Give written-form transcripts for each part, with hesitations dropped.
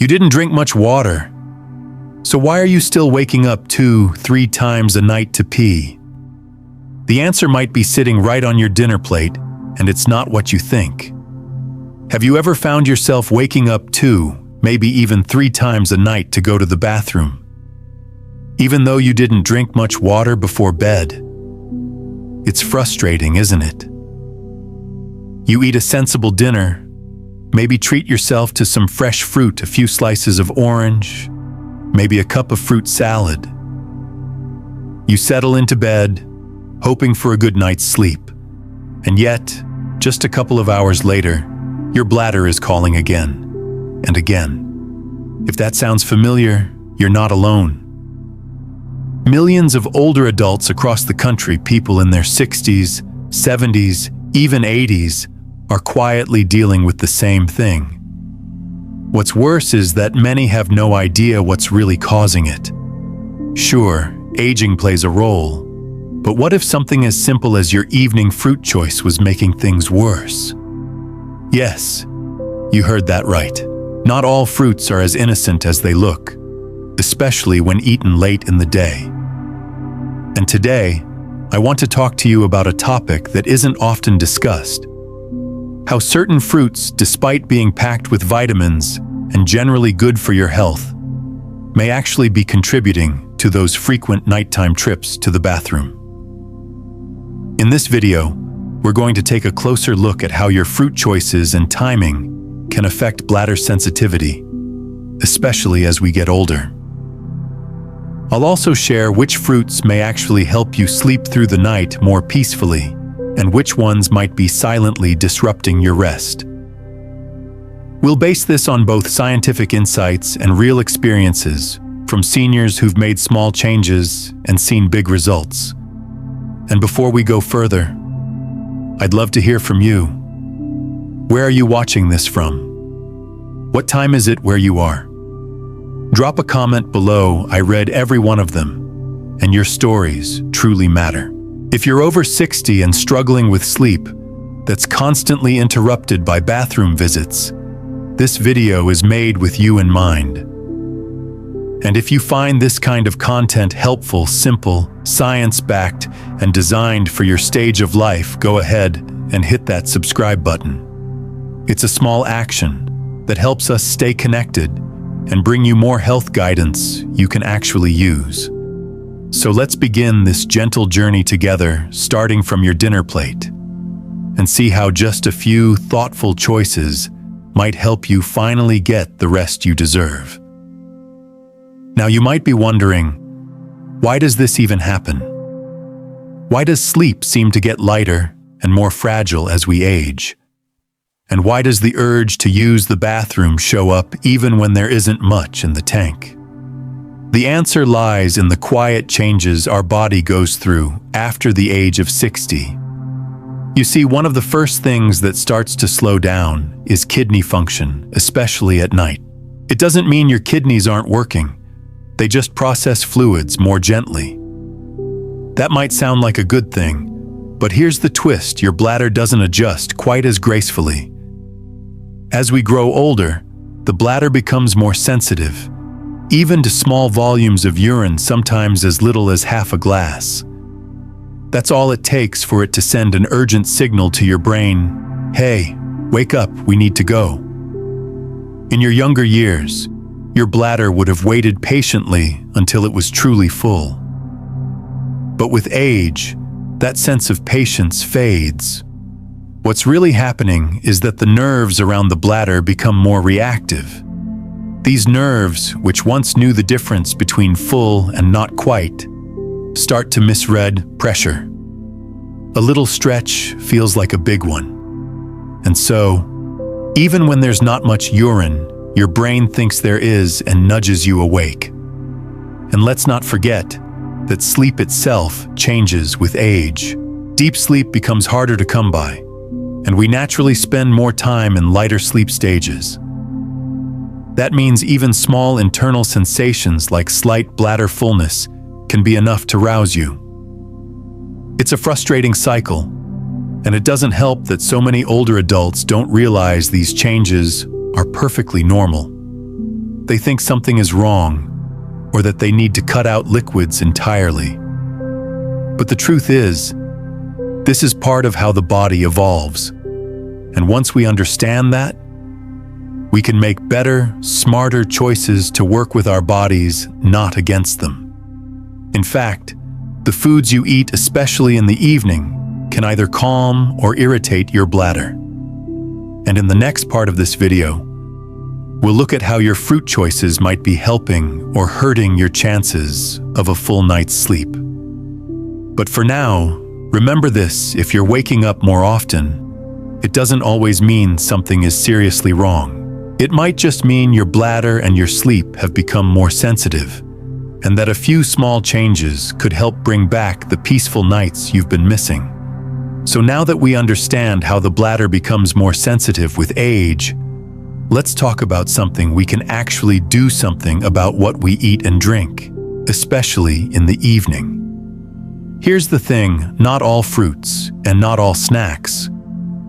You didn't drink much water. So why are you still waking up 2-3 times a night to pee? The answer might be sitting right on your dinner plate, and it's not what you think. Have you ever found yourself waking up 2, maybe even 3 times a night to go to the bathroom, even though you didn't drink much water before bed? It's frustrating, isn't it? You eat a sensible dinner, maybe treat yourself to some fresh fruit, a few slices of orange, maybe a cup of fruit salad. You settle into bed, hoping for a good night's sleep. And yet, just a couple of hours later, your bladder is calling again and again. If that sounds familiar, you're not alone. Millions of older adults across the country, people in their 60s, 70s, even 80s, are quietly dealing with the same thing. What's worse is that many have no idea what's really causing it. Sure, aging plays a role, but what if something as simple as your evening fruit choice was making things worse? Yes, you heard that right. Not all fruits are as innocent as they look, especially when eaten late in the day. And today, I want to talk to you about a topic that isn't often discussed: how certain fruits, despite being packed with vitamins and generally good for your health, may actually be contributing to those frequent nighttime trips to the bathroom. In this video, we're going to take a closer look at how your fruit choices and timing can affect bladder sensitivity, especially as we get older. I'll also share which fruits may actually help you sleep through the night more peacefully, and which ones might be silently disrupting your rest. We'll base this on both scientific insights and real experiences from seniors who've made small changes and seen big results. And before we go further, I'd love to hear from you. Where are you watching this from? What time is it where you are? Drop a comment below. I read every one of them, and your stories truly matter. If you're over 60 and struggling with sleep that's constantly interrupted by bathroom visits, this video is made with you in mind. And if you find this kind of content helpful, simple, science-backed, and designed for your stage of life, go ahead and hit that subscribe button. It's a small action that helps us stay connected and bring you more health guidance you can actually use. So let's begin this gentle journey together, starting from your dinner plate, and see how just a few thoughtful choices might help you finally get the rest you deserve. Now you might be wondering, why does this even happen? Why does sleep seem to get lighter and more fragile as we age? And why does the urge to use the bathroom show up even when there isn't much in the tank? The answer lies in the quiet changes our body goes through after the age of 60. You see, one of the first things that starts to slow down is kidney function, especially at night. It doesn't mean your kidneys aren't working. They just process fluids more gently. That might sound like a good thing, but here's the twist: your bladder doesn't adjust quite as gracefully. As we grow older, the bladder becomes more sensitive, even to small volumes of urine, sometimes as little as half a glass. That's all it takes for it to send an urgent signal to your brain: hey, wake up, we need to go. In your younger years, your bladder would have waited patiently until it was truly full. But with age, that sense of patience fades. What's really happening is that the nerves around the bladder become more reactive. These nerves, which once knew the difference between full and not quite, start to misread pressure. A little stretch feels like a big one. And so, even when there's not much urine, your brain thinks there is and nudges you awake. And let's not forget that sleep itself changes with age. Deep sleep becomes harder to come by, and we naturally spend more time in lighter sleep stages. That means even small internal sensations like slight bladder fullness can be enough to rouse you. It's a frustrating cycle, and it doesn't help that so many older adults don't realize these changes are perfectly normal. they think something is wrong or that they need to cut out liquids entirely. But the truth is, this is part of how the body evolves. And once we understand that, we can make better, smarter choices to work with our bodies, not against them. In fact, the foods you eat, especially in the evening, can either calm or irritate your bladder. And in the next part of this video, we'll look at how your fruit choices might be helping or hurting your chances of a full night's sleep. But for now, remember this: if you're waking up more often, it doesn't always mean something is seriously wrong. It might just mean your bladder and your sleep have become more sensitive, and that a few small changes could help bring back the peaceful nights you've been missing. So now that we understand how the bladder becomes more sensitive with age, let's talk about something we can actually do something about: what we eat and drink, especially in the evening. Here's the thing: not all fruits and not all snacks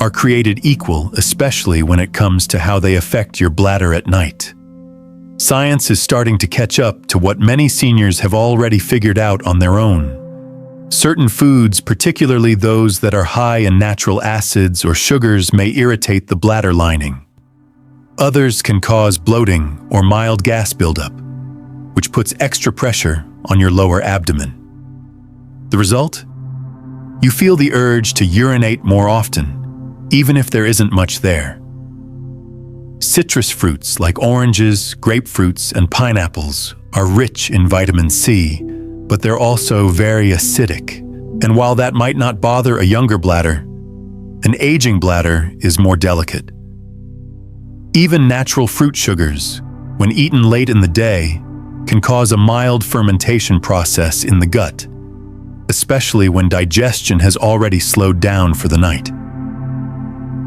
are created equal, especially when it comes to how they affect your bladder at night. Science is starting to catch up to what many seniors have already figured out on their own. Certain foods, particularly those that are high in natural acids or sugars, may irritate the bladder lining. Others can cause bloating or mild gas buildup, which puts extra pressure on your lower abdomen. The result? You feel the urge to urinate more often, even if there isn't much there. Citrus fruits like oranges, grapefruits, and pineapples are rich in vitamin C, but they're also very acidic. And while that might not bother a younger bladder, an aging bladder is more delicate. Even natural fruit sugars, when eaten late in the day, can cause a mild fermentation process in the gut, especially when digestion has already slowed down for the night.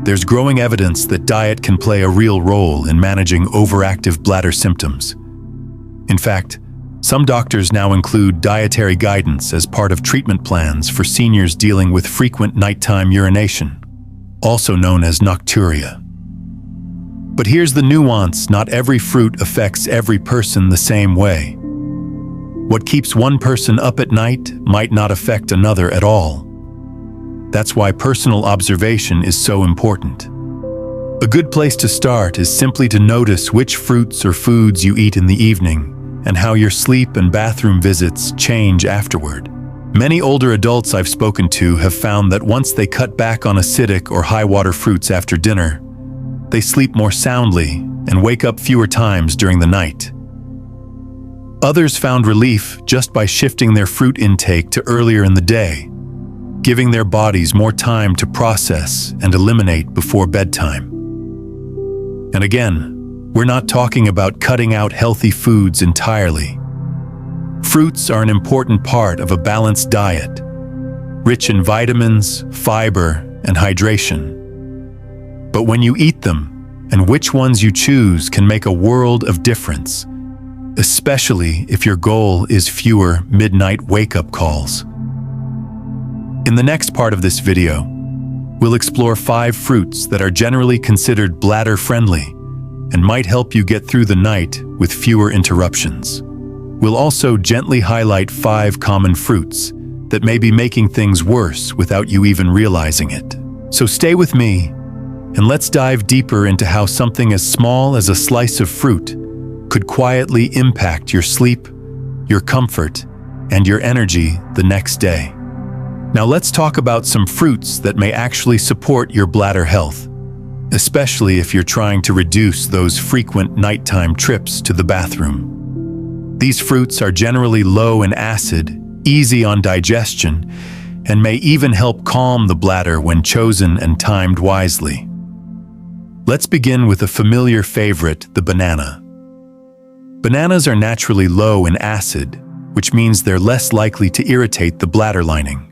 There's growing evidence that diet can play a real role in managing overactive bladder symptoms. In fact, some doctors now include dietary guidance as part of treatment plans for seniors dealing with frequent nighttime urination, also known as nocturia. But here's the nuance: not every fruit affects every person the same way. What keeps one person up at night might not affect another at all. That's why personal observation is so important. A good place to start is simply to notice which fruits or foods you eat in the evening and how your sleep and bathroom visits change afterward. Many older adults I've spoken to have found that once they cut back on acidic or high-water fruits after dinner, they sleep more soundly and wake up fewer times during the night. Others found relief just by shifting their fruit intake to earlier in the day, giving their bodies more time to process and eliminate before bedtime. And again, we're not talking about cutting out healthy foods entirely. Fruits are an important part of a balanced diet, rich in vitamins, fiber, and hydration. But when you eat them, and which ones you choose can make a world of difference, especially if your goal is fewer midnight wake-up calls. In the next part of this video, we'll explore 5 fruits that are generally considered bladder-friendly and might help you get through the night with fewer interruptions. We'll also gently highlight 5 common fruits that may be making things worse without you even realizing it. So stay with me, and let's dive deeper into how something as small as a slice of fruit could quietly impact your sleep, your comfort, and your energy the next day. Now let's talk about some fruits that may actually support your bladder health, especially if you're trying to reduce those frequent nighttime trips to the bathroom. These fruits are generally low in acid, easy on digestion, and may even help calm the bladder when chosen and timed wisely. Let's begin with a familiar favorite, the banana. Bananas are naturally low in acid, which means they're less likely to irritate the bladder lining.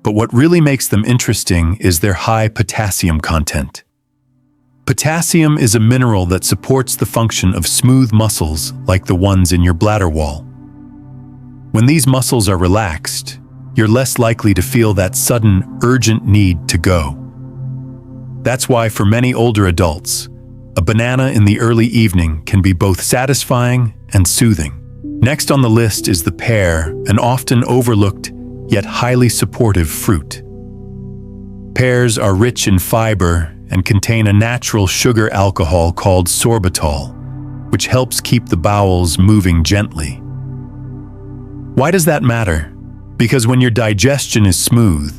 But what really makes them interesting is their high potassium content. Potassium is a mineral that supports the function of smooth muscles like the ones in your bladder wall. When these muscles are relaxed, you're less likely to feel that sudden, urgent need to go. That's why for many older adults, A banana in the early evening can be both satisfying and soothing. Next on the list is the pear, an often overlooked yet highly supportive fruit. Pears are rich in fiber and contain a natural sugar alcohol called sorbitol, which helps keep the bowels moving gently. Why does that matter? Because when your digestion is smooth,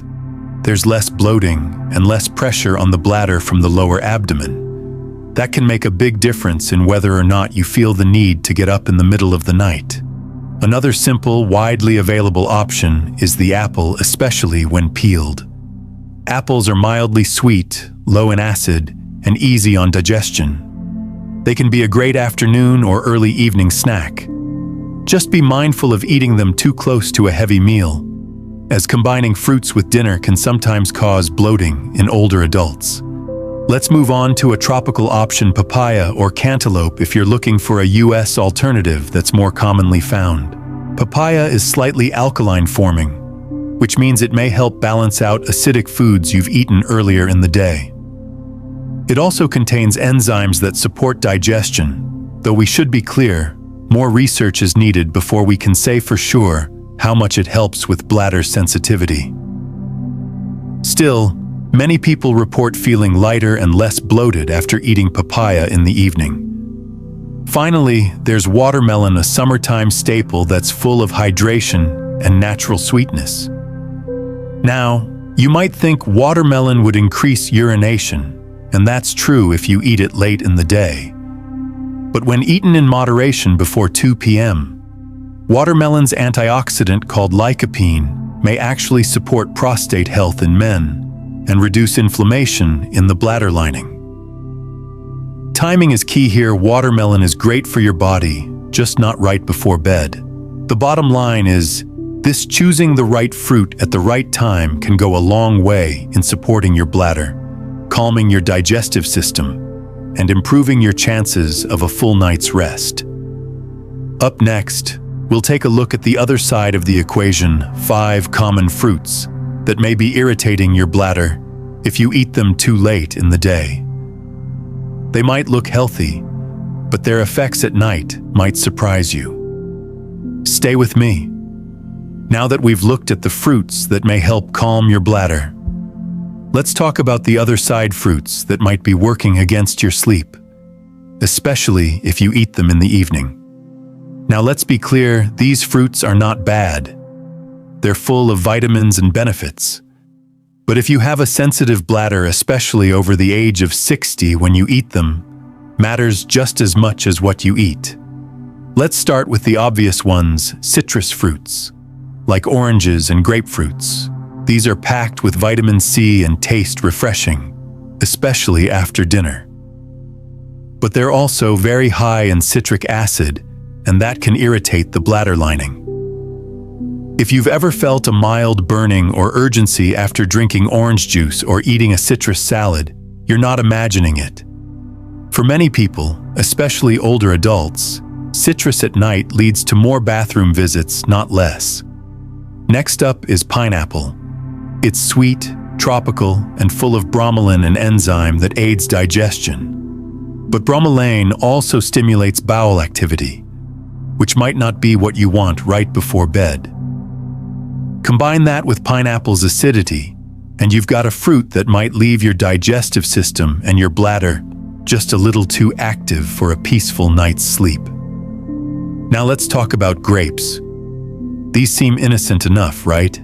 there's less bloating and less pressure on the bladder from the lower abdomen. That can make a big difference in whether or not you feel the need to get up in the middle of the night. Another simple, widely available option is the apple, especially when peeled. Apples are mildly sweet, low in acid, and easy on digestion. They can be a great afternoon or early evening snack. Just be mindful of eating them too close to a heavy meal, as combining fruits with dinner can sometimes cause bloating in older adults. Let's move on to a tropical option, papaya or cantaloupe, if you're looking for a US alternative that's more commonly found. Papaya is slightly alkaline forming, which means it may help balance out acidic foods you've eaten earlier in the day. It also contains enzymes that support digestion, though we should be clear, more research is needed before we can say for sure how much it helps with bladder sensitivity. Still, many people report feeling lighter and less bloated after eating papaya in the evening. Finally, there's watermelon, a summertime staple that's full of hydration and natural sweetness. Now, you might think watermelon would increase urination, and that's true if you eat it late in the day. But when eaten in moderation before 2 p.m., watermelon's antioxidant called lycopene may actually support prostate health in men and reduce inflammation in the bladder lining. Timing is key here. Watermelon is great for your body, just not right before bed. The bottom line is, this choosing the right fruit at the right time can go a long way in supporting your bladder, calming your digestive system, and improving your chances of a full night's rest. Up next, we'll take a look at the other side of the equation, 5 common fruits that may be irritating your bladder if you eat them too late in the day. They might look healthy, but their effects at night might surprise you. Stay with me. Now that we've looked at the fruits that may help calm your bladder, let's talk about the other side, fruits that might be working against your sleep, especially if you eat them in the evening. Now let's be clear, these fruits are not bad. They're full of vitamins and benefits. But if you have a sensitive bladder, especially over the age of 60 when you eat them, matters just as much as what you eat. Let's start with the obvious ones, citrus fruits, like oranges and grapefruits. These are packed with vitamin C and taste refreshing, especially after dinner. But they're also very high in citric acid, and that can irritate the bladder lining. If you've ever felt a mild burning or urgency after drinking orange juice or eating a citrus salad, you're not imagining it. For many people, especially older adults, citrus at night leads to more bathroom visits, not less. Next up is pineapple. It's sweet, tropical, and full of bromelain, an enzyme that aids digestion. But bromelain also stimulates bowel activity, which might not be what you want right before bed. Combine that with pineapple's acidity, and you've got a fruit that might leave your digestive system and your bladder just a little too active for a peaceful night's sleep. Now let's talk about grapes. These seem innocent enough, right?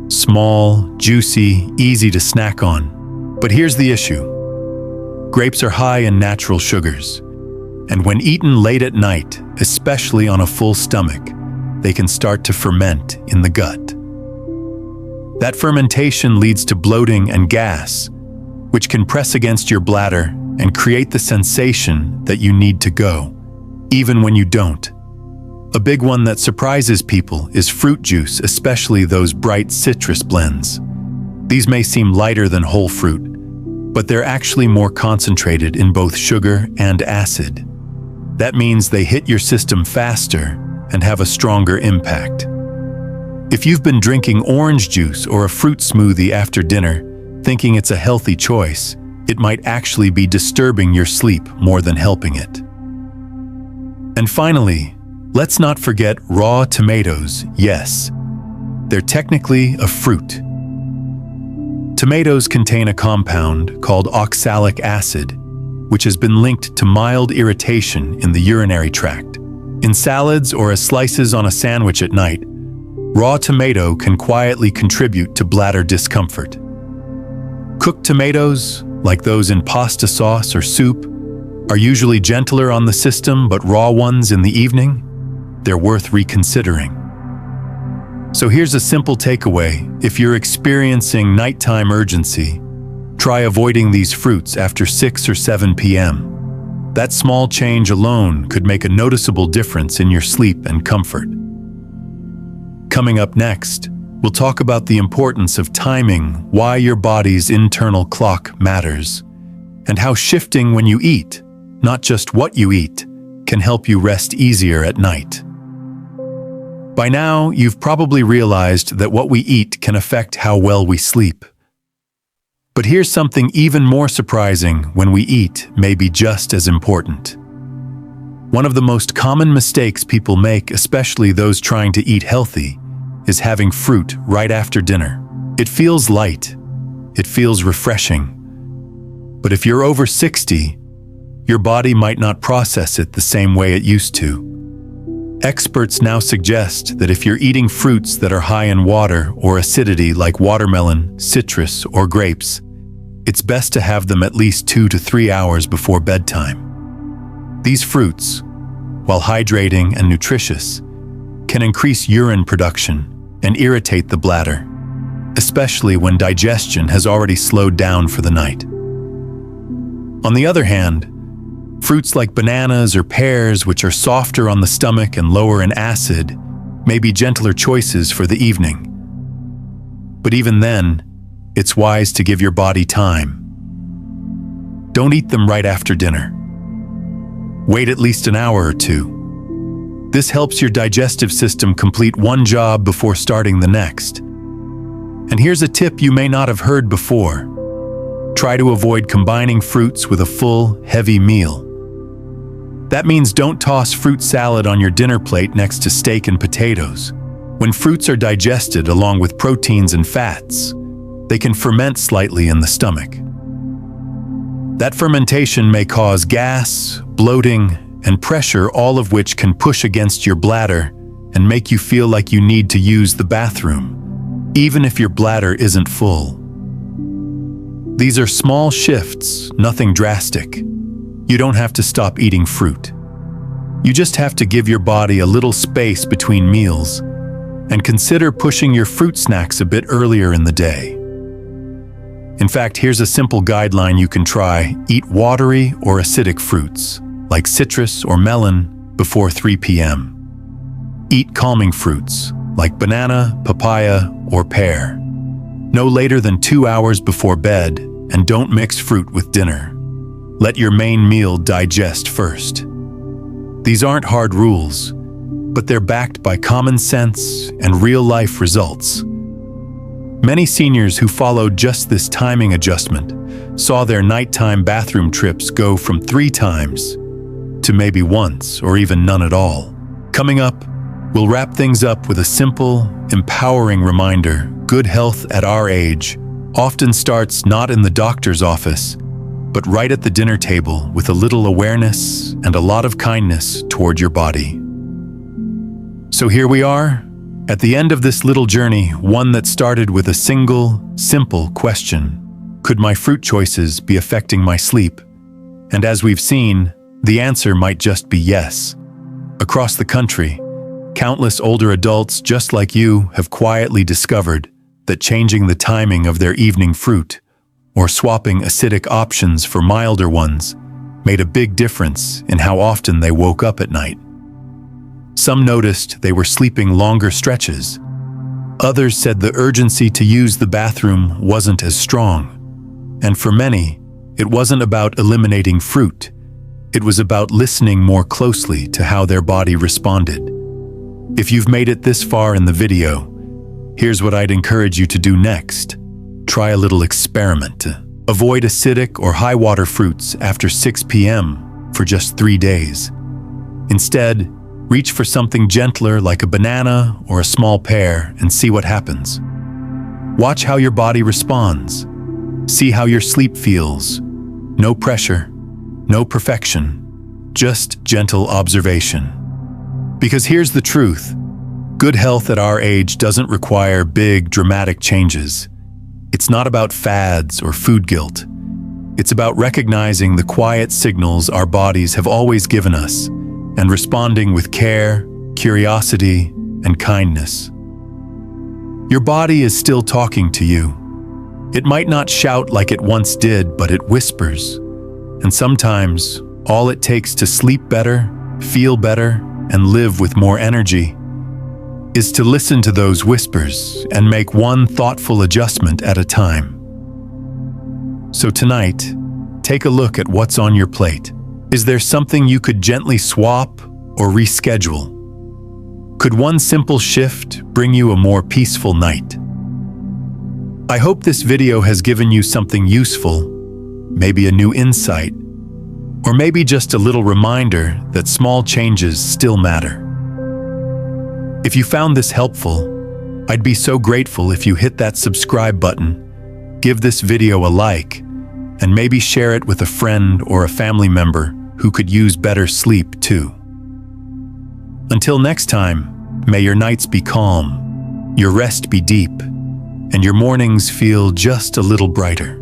Small, juicy, easy to snack on. But here's the issue. Grapes are high in natural sugars, and when eaten late at night, especially on a full stomach, they can start to ferment in the gut. That fermentation leads to bloating and gas, which can press against your bladder and create the sensation that you need to go, even when you don't. A big one that surprises people is fruit juice, especially those bright citrus blends. These may seem lighter than whole fruit, but they're actually more concentrated in both sugar and acid. That means they hit your system faster and have a stronger impact. If you've been drinking orange juice or a fruit smoothie after dinner, thinking it's a healthy choice, it might actually be disturbing your sleep more than helping it. And finally, let's not forget raw tomatoes. Yes, they're technically a fruit. Tomatoes contain a compound called oxalic acid, which has been linked to mild irritation in the urinary tract. In salads or as slices on a sandwich at night, raw tomato can quietly contribute to bladder discomfort. Cooked tomatoes, like those in pasta sauce or soup, are usually gentler on the system, but raw ones in the evening, they're worth reconsidering. So here's a simple takeaway. If you're experiencing nighttime urgency, try avoiding these fruits after 6 or 7 p.m. That small change alone could make a noticeable difference in your sleep and comfort. Coming up next, we'll talk about the importance of timing, why your body's internal clock matters, and how shifting when you eat, not just what you eat, can help you rest easier at night. By now, you've probably realized that what we eat can affect how well we sleep. But here's something even more surprising: when we eat may be just as important. One of the most common mistakes people make, especially those trying to eat healthy, is having fruit right after dinner. It feels light, it feels refreshing. But if you're over 60, your body might not process it the same way it used to. Experts now suggest that if you're eating fruits that are high in water or acidity like watermelon, citrus, or grapes, it's best to have them at least 2 to 3 hours before bedtime. These fruits, while hydrating and nutritious, can increase urine production and irritate the bladder, especially when digestion has already slowed down for the night. On the other hand, fruits like bananas or pears, which are softer on the stomach and lower in acid, may be gentler choices for the evening. But even then, it's wise to give your body time. Don't eat them right after dinner. Wait at least an hour or two. This helps your digestive system complete one job before starting the next. And here's a tip you may not have heard before. Try to avoid combining fruits with a full, heavy meal. That means don't toss fruit salad on your dinner plate next to steak and potatoes. When fruits are digested along with proteins and fats, they can ferment slightly in the stomach. That fermentation may cause gas, bloating, and pressure, all of which can push against your bladder and make you feel like you need to use the bathroom, even if your bladder isn't full. These are small shifts, nothing drastic. You don't have to stop eating fruit. You just have to give your body a little space between meals and consider pushing your fruit snacks a bit earlier in the day. In fact, here's a simple guideline you can try. Eat watery or acidic fruits, like citrus or melon, before 3 p.m. Eat calming fruits, like banana, papaya, or pear, no later than 2 hours before bed, and don't mix fruit with dinner. Let your main meal digest first. These aren't hard rules, but they're backed by common sense and real-life results. Many seniors who followed just this timing adjustment saw their nighttime bathroom trips go from 3 times to maybe once or even none at all. Coming up, we'll wrap things up with a simple, empowering reminder. Good health at our age often starts not in the doctor's office, but right at the dinner table, with a little awareness and a lot of kindness toward your body. So here we are, at the end of this little journey, one that started with a single, simple question: could my fruit choices be affecting my sleep? And as we've seen, the answer might just be yes. Across the country, countless older adults just like you have quietly discovered that changing the timing of their evening fruit or swapping acidic options for milder ones made a big difference in how often they woke up at night. Some noticed they were sleeping longer stretches. Others said the urgency to use the bathroom wasn't as strong. And for many, it wasn't about eliminating fruit. It was about listening more closely to how their body responded. If you've made it this far in the video, here's what I'd encourage you to do next. Try a little experiment. Avoid acidic or high-water fruits after 6 p.m. for just 3 days. Instead, reach for something gentler like a banana or a small pear and see what happens. Watch how your body responds. See how your sleep feels. No pressure, no perfection, just gentle observation. Because here's the truth. Good health at our age doesn't require big, dramatic changes. It's not about fads or food guilt. It's about recognizing the quiet signals our bodies have always given us and responding with care, curiosity, and kindness. Your body is still talking to you. It might not shout like it once did, but it whispers. And sometimes, all it takes to sleep better, feel better, and live with more energy is to listen to those whispers and make one thoughtful adjustment at a time. So tonight, take a look at what's on your plate. Is there something you could gently swap or reschedule? Could one simple shift bring you a more peaceful night? I hope this video has given you something useful, maybe a new insight, or maybe just a little reminder that small changes still matter. If you found this helpful, I'd be so grateful if you hit that subscribe button, give this video a like, and maybe share it with a friend or a family member who could use better sleep too. Until next time, may your nights be calm, your rest be deep, and your mornings feel just a little brighter.